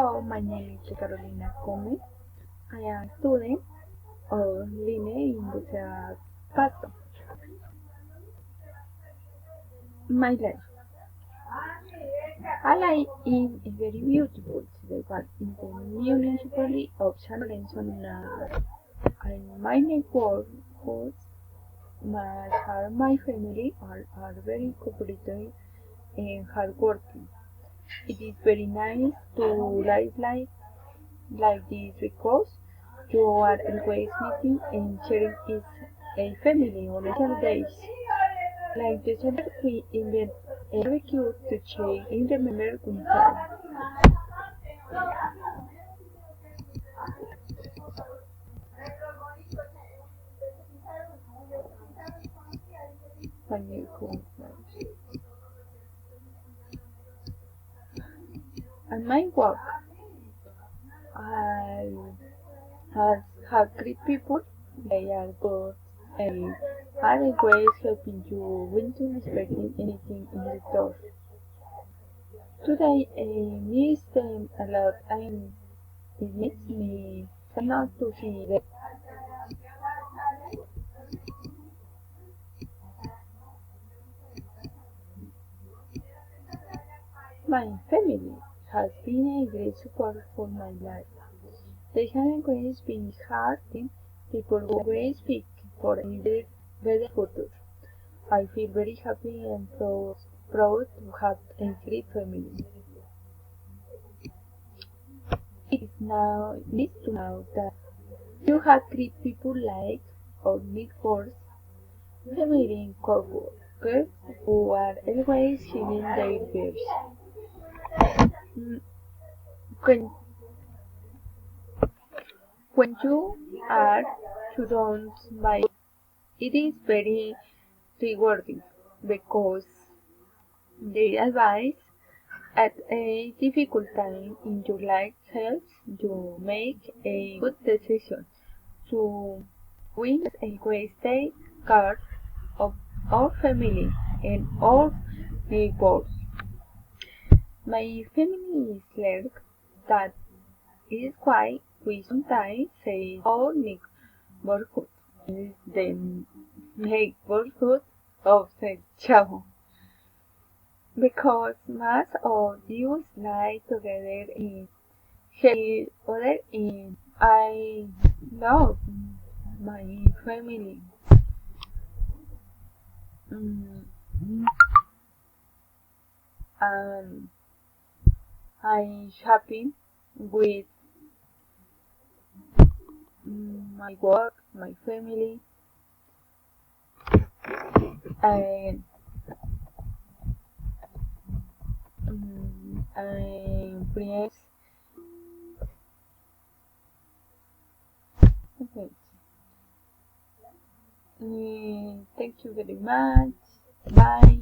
Hello, my name is Carolina Gomez. I am a student of Line Industrial Pasto. My life. I life is very beautiful. The one in the municipality of San Lorenzo. In my neighborhood, my family are very cooperative and hardworking. It is very nice to live like this because you are always meeting and sharing is a family on special days. Like December, we invent a barbecue to share and remember winter. When you cook. And my work, I have great people. They are good and are always helping you when you expecting anything in the store. Today I miss them a lot and it makes me sad not to see them. My family has been a great support for my life. They have always been hard people who always speak for a better future. I feel very happy and proud to have a great family. It is now nice to know that you have great people like our neighbors, family coworkers who are always sharing their views. Mm, When, when you are surrounded by it is very rewarding because their advice at a difficult time in your life helps you make a good decision. So we always take care of our family and our neighbors. My family is like that is why we sometimes say our neighborhood is the neighborhood of the chavo. Because most of you lie together and help each other and I love my family. Mm, and I'm happy with my work, my family, and friends. Okay. Thank you very much. Bye.